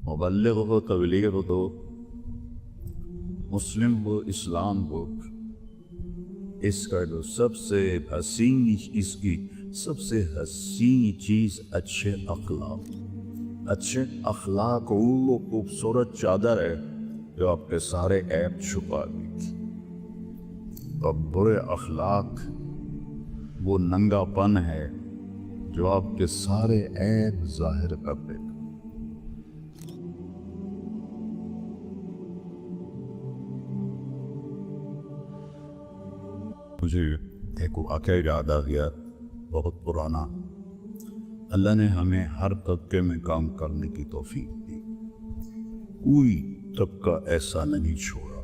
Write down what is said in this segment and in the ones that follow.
मुबल्लिग हो, तबलीग हो, मुस्लिम हो, इस्लाम हो, इसका जो सबसे हसीन इसकी सबसे हसीन चीज़ अच्छे अखलाक वो खूबसूरत चादर है जो आपके सारे ऐब छुपा देगी। और बुरे अखलाक वो नंगापन है जो आपके सारे ऐब जाहिर कर देगा। मुझे एक वाक़या याद आ गया, बहुत पुराना। अल्लाह ने हमें हर तबके में काम करने की तौफीक दी, कोई तबका ऐसा नहीं छोड़ा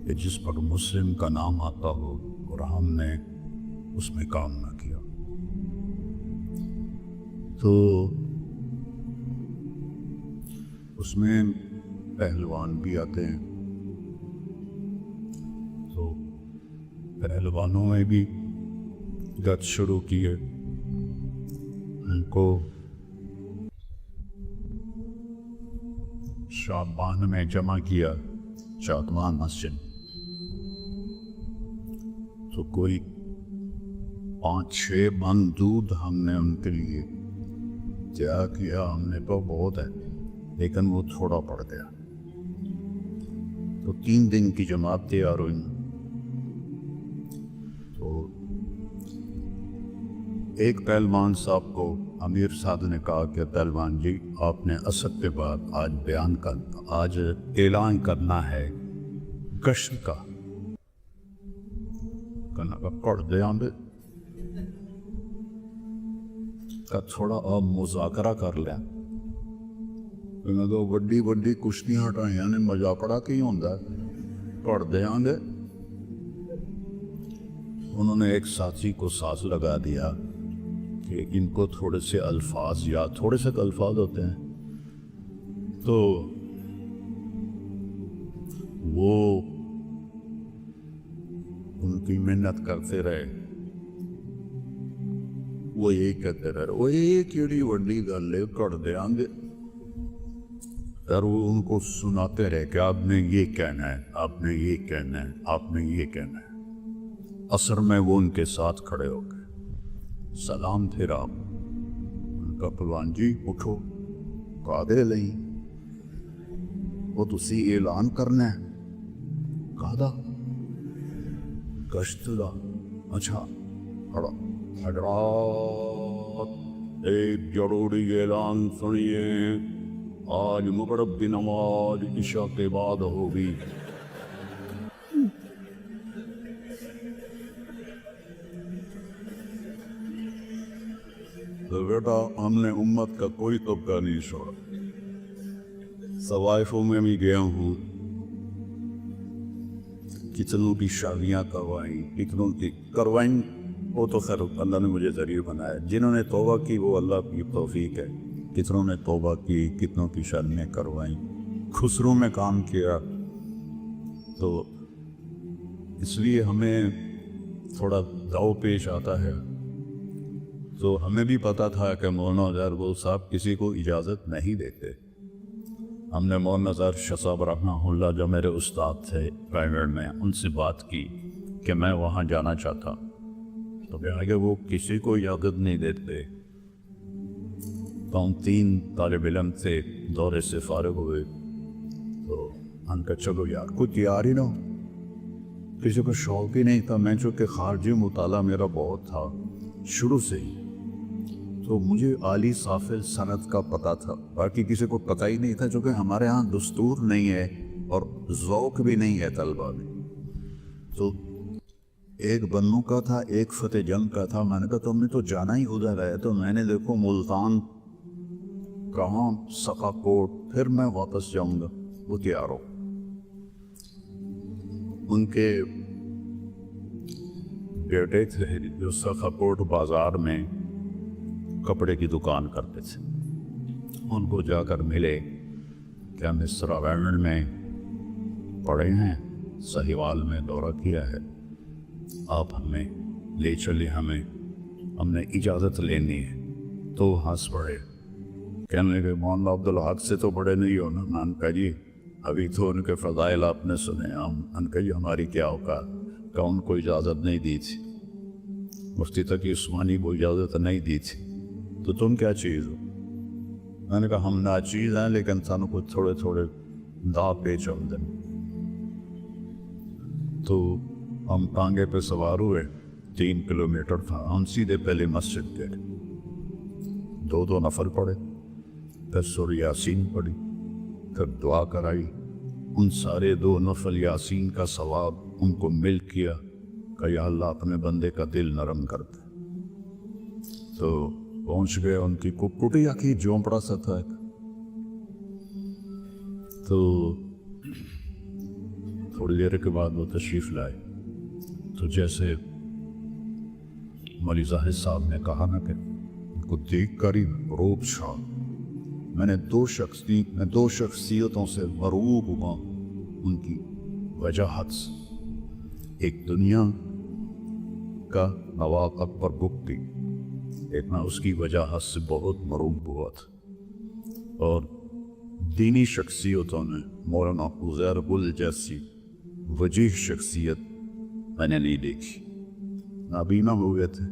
कि जिस पर मुस्लिम का नाम आता हो और हमने उसमें काम न किया। तो उसमें पहलवान भी आते हैं, तो पहलवानों में भी गत शुरू की है। उनको शाबान में जमा किया शातवान मस्जिद। तो कोई 5-6 मन दूध हमने उनके लिए तैयार किया। हमने तो बहुत है, लेकिन वो थोड़ा पड़ गया। तो 3 दिन की जमात तैयार हुई। तो एक पहलवान साहब को अमीर साहब ने कहा कि पहलवान जी, आपने असर के बाद आज ऐलान करना है गश्त का। कहना पढ़ दे आंदे का थोड़ा अब मुज़ाकरा कर लिया। तो वड्डी वड्डी कुश्तियां हटाइया ने मजाकड़ा की होंदा, पढ़ दे आंदे। उन्होंने एक साथी को साथ लगा दिया कि इनको थोड़े से अल्फाज या थोड़े से अल्फाज होते हैं, तो वो उनकी मेहनत करते रहे। वो यही कहते रहे, वो ये केड़ी वड्डी गल है, कर देंगे। और वो उनको सुनाते रहे कि आपने ये कहना है, आपने ये कहना है, आपने ये कहना है। असर में वो उनके साथ खड़े हो गए, सलाम फेरा। उनका पहलवान जी उठो, कादे लई वो तुसी ऐलान करना है। कादा गश्त दा? अच्छा खड़ा हजरात, एक जरूरी ऐलान सुनिए। आज मगरिब की नमाज इशा के बाद होगी। तो बेटा, हमने उम्मत का कोई तबका नहीं छोड़ा। सवाइफों में भी गया हूँ, कितनों की शादियाँ करवाई, कितनों की करवाई। वो तो खैर अल्लाह ने मुझे जरिए बनाया। जिन्होंने तौबा की वो अल्लाह की तौफीक है। कितनों ने तौबा की, कितनों की शादियाँ करवाई, खुसरों में काम किया। तो इसलिए हमें थोड़ा दाव पेश आता है। तो हमें भी पता था कि मौलाना अज़हर साहब किसी को इजाज़त नहीं देते। हमने मौलाना अज़हर शाह साहब रहमहुल्लाह, जो मेरे उस्ताद थे प्राइवेट में, उनसे बात की कि मैं वहाँ जाना चाहता। तो कहा कि वो किसी को इजाज़त नहीं देते। तो हम 3 तालिब इल्म थे, दौरे से फारिग हुए। तो हमका चलो यार, कोई तैयार ही ना हो, किसी को शौक ही नहीं था। मैं चूँकि खारजी मुताला मेरा बहुत था शुरू से ही, तो मुझे आली साफिल सनत का पता था, बाकी किसी को पता ही नहीं था। चूँकि हमारे यहाँ दस्तूर नहीं है और ज़ौक़ भी नहीं है तलबा में। तो एक बन्नू का था, एक फतेह जंग का था। मैंने कहा तुमने तो जाना ही उधर है। तो मैंने देखो मुल्तान कहाँ, सकाकोट, फिर मैं वापस जाऊँगा। वो तैयार हो। उनके बेटे थे जो सकाकोट बाज़ार में कपड़े की दुकान करते थे। उनको जाकर मिले, क्या मिस्र वैमन में पढ़े हैं, सहीवाल में दौरा किया है, आप हमें ले चले, हमने इजाज़त लेनी है। तो हंस पड़े कहने लगे मौलाना अब्दुल हक से तो बड़े नहीं हो ना। मैंने कहा जी अभी तो उनके फ़ज़ाइल आपने सुने, हम कही हमारी क्या औकात का, उनको इजाज़त नहीं दी थी, मुफ्ती तकी उस्मानी को इजाज़त नहीं दी थी, तो तुम क्या चीज़ हो। मैंने कहा हम ना चीज़ हैं लेकिन सानू को थोड़े थोड़े दाव पेच आते हैं। तो हम टांगे पे सवार हुए, 3 किलोमीटर था, हम सीधे पहले मस्जिद गए, 2 नफल पढ़े, फिर सूरह यासीन पढ़ी, फिर दुआ कराई। उन सारे 2 नफल यासीन का सवाब उनको मिल किया कि या अल्लाह अपने बंदे का दिल नरम कर दे। तो पहुंच गए, उनकी कुटिया की झोंपड़ा सा था एक, तो थोड़ी देर के बाद वो तशरीफ लाए। तो जैसे मौलवी ज़ाहिद साहब ने कहा ना कि उनको देख कर ही रोब छा, मैंने 2 शख्सियतों से मरूब हुआ उनकी वजाहत से। एक दुनिया का नवाब अकबर बुक्ती, एक मैं उसकी वजाहत से बहुत मरूब हुआ था। और दीनी शख्सियतों ने मौलाना उज़ैर बुल जैसी वजीह शख्सियत मैंने नहीं देखी। नाबीना हो गए थे,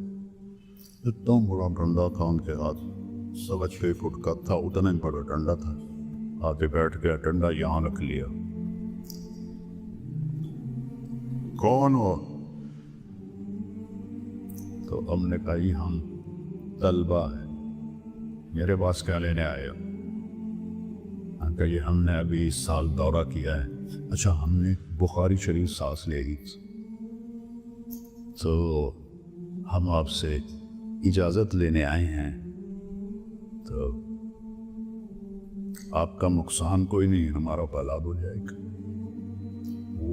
इतना बड़ा डंडा था उनके हाथ, 6.25 फुट का था, उतना बड़ा डंडा था। आके बैठ गया, डंडा यहाँ रख लिया। कौन हो? तो हमने कहा ही हम तलबा है, मेरे पास क्या लेने आए हो? कहिए हमने अभी इस साल दौरा किया है। अच्छा, हमने बुखारी शरीफ सांस ले ली, तो हम आपसे इजाज़त लेने आए हैं, तो आपका नुकसान कोई नहीं, हमारा भला हो जाएगा। वो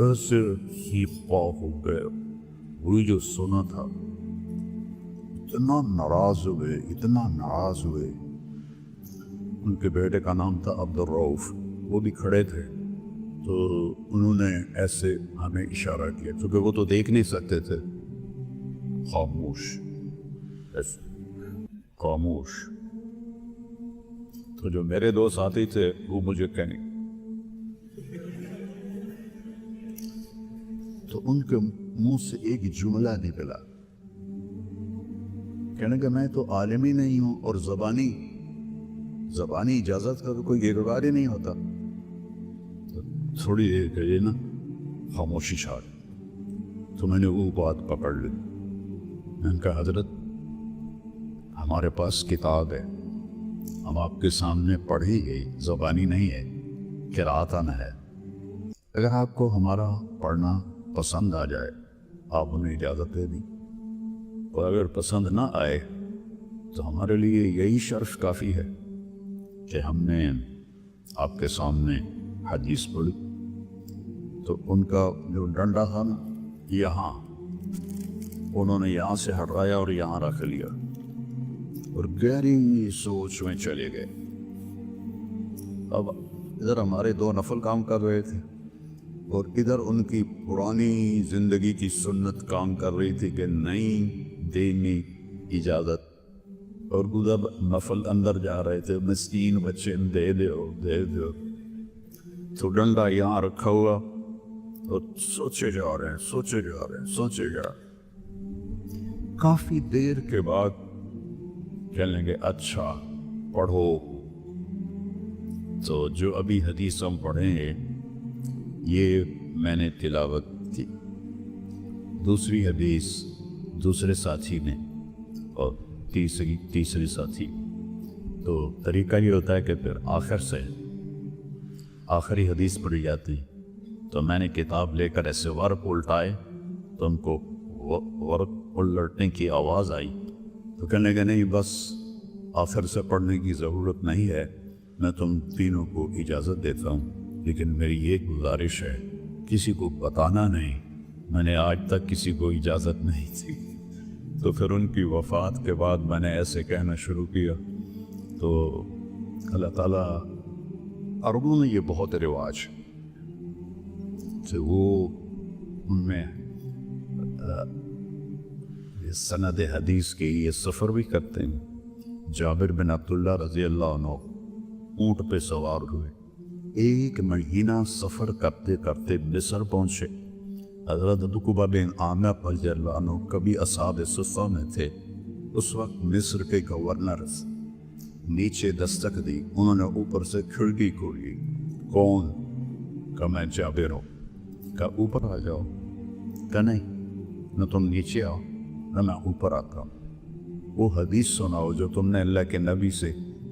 ऐसे ही पाक हो गए, वही जो सुना था, इतना नाराज हुए, इतना नाराज हुए। उनके बेटे का नाम था अब्दुल रऊफ, वो भी खड़े थे, तो उन्होंने ऐसे हमें इशारा किया, क्योंकि वो तो देख नहीं सकते थे। खामोश, ऐसे खामोश। तो जो मेरे 2 साथी थे वो मुझे कहें, तो उनके मुंह से एक जुमला निकला, कहने का मैं तो आलिम ही नहीं हूं और ज़बानी इजाज़त का तो कोई गिरफ्तार ही नहीं होता। तो थोड़ी देर के लिए ना खामोशी छा गई। तो मैंने वो बात पकड़ ली। मैंने कहा हजरत हमारे पास किताब है, हम आपके सामने पढ़ी गई, ज़बानी नहीं है, क़िराअतन है। अगर आपको हमारा पढ़ना पसंद आ जाए आप उन्हें इजाज़त दे दी, और अगर पसंद ना आए तो हमारे लिए यही शर्फ काफ़ी है कि हमने आपके सामने हदीस पढ़ी। तो उनका जो डंडा था ना, यहाँ उन्होंने यहाँ से हटाया और यहाँ रख लिया और गहरी सोच में चले गए। अब इधर हमारे 2 नफल काम कर रहे थे और इधर उनकी पुरानी ज़िंदगी की सुन्नत काम कर रही थी कि नहीं देनी इजाज़त, और उधर नफल अंदर जा रहे थे, मिस्कीन बच्चे दे दो। तो डंडा यहाँ रखा हुआ और सोचे जा रहे हैं। काफी देर के बाद कहने लगे अच्छा पढ़ो। तो जो अभी हदीस हम पढ़े हैं ये मैंने तिलावत की, दूसरी हदीस दूसरे साथी ने, और तीसरी साथी। तो तरीका ये होता है कि फिर आखिर से आखिरी हदीस पढ़ी जाती। तो मैंने किताब लेकर ऐसे वर्क उल्टाए तो उनको वर्क उलटने की आवाज़ आई। तो कहने लगे नहीं बस आखिर से पढ़ने की ज़रूरत नहीं है, मैं तुम तीनों को इजाज़त देता हूँ, लेकिन मेरी एक गुजारिश है, किसी को बताना नहीं, मैंने आज तक किसी को इजाज़त नहीं दी। तो फिर उनकी वफ़ात के बाद मैंने ऐसे कहना शुरू किया। तो अल्लाह ताला अरबों में ये बहुत रिवाज तो वो उनमें सनद हदीस के ये सफ़र भी करते हैं, जाबिर बिन अब्दुल्ला रजी अल्लाह अन्हु ऊँट पे सवार हुए, 1 महीना सफ़र करते करते मिस्र पहुँचे। हज़रत उक़बा बिन आमिर रज़ी अल्लाह अन्हु कभी असहाब सुफ़्फ़ा में थे। उस वक्त मिस्र के गवर्नर नीचे दस्तक दी, उन्होंने ऊपर से खिड़की खोली। कौन? का मैं जाबिर हूँ। का ऊपर आ जाओ। का नहीं, न तुम नीचे आओ न मैं ऊपर आता हूँ। वो हदीस सुनाओ जो तुमने अल्लाह के नबी से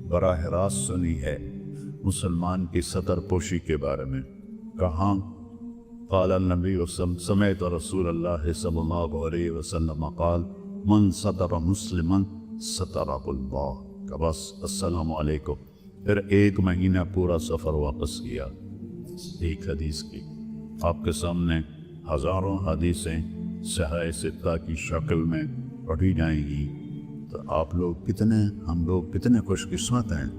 बराह रास्त सुनी है मुसलमान की सतर पोशी के बारे में। कहाँ? क़ाल नबी समेत रसूल अल्लाह सल्लल्लाहु अलैहि वसल्लम क़ाल मन सतर मुस्लिमन सतरहुल्लाह। का बस अस्सलामु अलैकुम। फिर 1 महीना पूरा सफ़र वापस किया। एक हदीस की आपके सामने हज़ारों हदीसें सहाय सित्ता की शक्ल में पढ़ी जाएंगी, तो आप लोग कितने, हम लोग कितने खुशकिस्मत हैं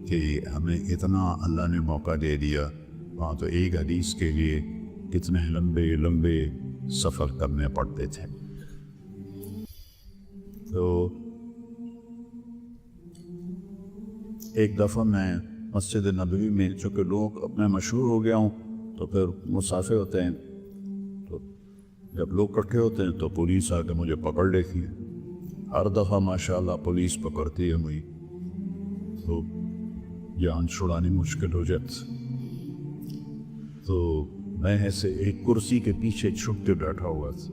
कि हमें इतना अल्लाह ने मौका दे दिया। वहाँ तो एक हदीस के लिए कितने लंबे लंबे सफ़र करने पड़ते थे। तो एक दफ़ा मैं मस्जिद नबवी में, चूँकि लोग अपने मशहूर हो गया हूँ तो फिर मुसाफिर होते हैं, तो जब लोग इकट्ठे होते हैं तो पुलिस आके मुझे पकड़ लेती है। हर दफ़ा माशाल्लाह पुलिस पकड़ती है मुझे, तो जान छुड़ानी मुश्किल हो जाती। तो मैं ऐसे एक कुर्सी के पीछे छुप के बैठा हुआ था।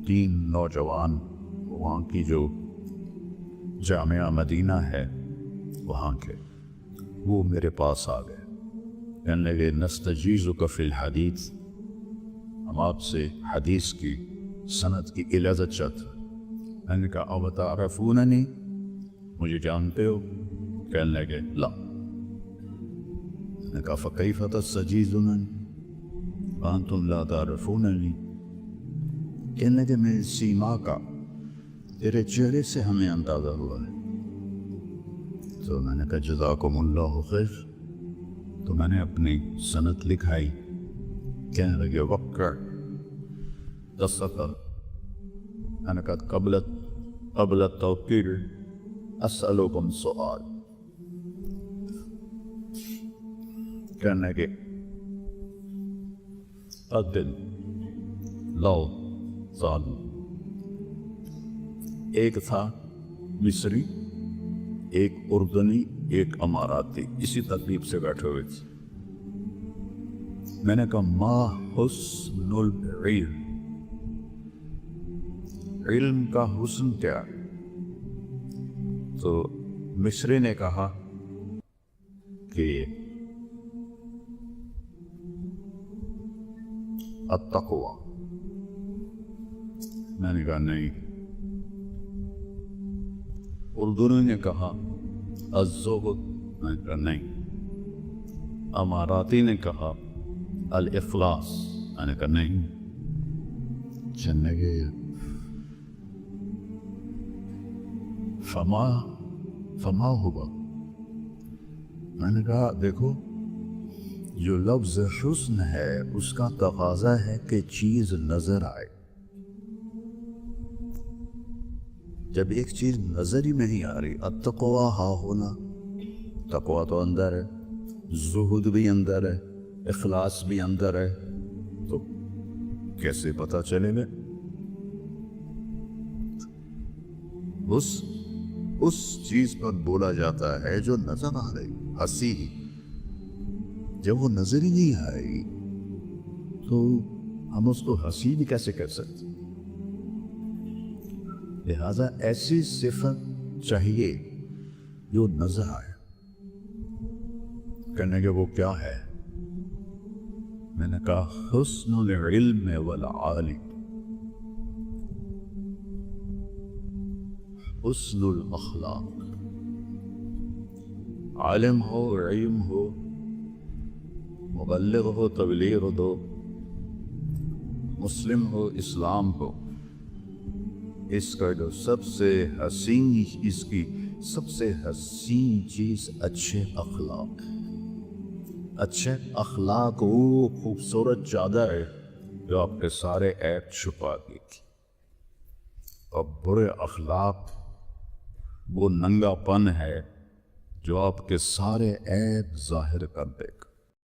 3 नौजवान वहाँ की जो जामिया मदीना है वहाँ के, वो मेरे पास आ गए। कहने लगे नस्तजीज़ुका फ़िल हदीस, हम आपसे हदीस की सनद की इजाज़त चाहते हैं। मैंने कहा अब तारफ़ूननी, मुझे जानते हो? कहने लगे ला। मैंने कहा फ़कैफ़ तस्तजीज़ुननी वअंतुम ला तारफ़ूननी। कहने लगे मेरी सीमा का, तेरे चेहरे से हमें अंदाज़ा हुआ है। तो मैंने कहा जज़ाकुमुल्लाहु खैर। तो मैंने अपनी सनद लिखाई। कहने लगे वक्र दस्तखत। मैंने कहा क़ब्ल तौक़ीर अस्अलुकुम सुआल। कहने लगे अदिल लो साल। एक था मिस्री, एक उर्दनी, एक अमाराती, इसी तरतीब से बैठे हुए थे। मैंने कहा मा हुस्नुल इल्म, इल्म का हुस्न क्या? तो मिस्री ने कहा कि अत्तक़वा। मैंने कहा नहीं। उर्दू ने कहा अज़्ज़ुहद। मैंने कहा नहीं। अमाराती ने कहा अल इफ़लास। मैंने कहा नहीं। चलने के फमा होगा। मैंने कहा देखो, जो लफ्ज़ हुस्न है उसका तकाज़ा है कि चीज़ नज़र आए। जब एक चीज़ नज़र ही नहीं आ रही, अत्तक़वा हा होना, तक़वा तो अंदर है, ज़ुहुद भी अंदर है, इख़लास भी अंदर है, तो कैसे पता चलेगा? उस चीज़ पर बोला जाता है जो नज़र आ रही। हंसी जब वो नज़र ही नहीं आएगी तो हम उसको हंसी भी कैसे कर सकते? लिहाजा ऐसी सिफत चाहिए जो नजर आए। कहने के वो क्या है? मैंने कहा हुस्नुल इल्म वल आलिम, हुस्नुल अखलाक। आलिम हो, इल्म हो, मुबल्लिग हो, तबलीग हो, मुस्लिम हो, इस्लाम हो, इसका जो सबसे हसीन, इसकी सबसे हसीन चीज़ अच्छे अखलाक। अच्छे अखलाक वो खूबसूरत चादर है जो आपके सारे ऐब छुपा देगी, और बुरे अखलाक وہ ننگا پن ہے جو آپ کے سارے عیب ظاہر کر دے گا۔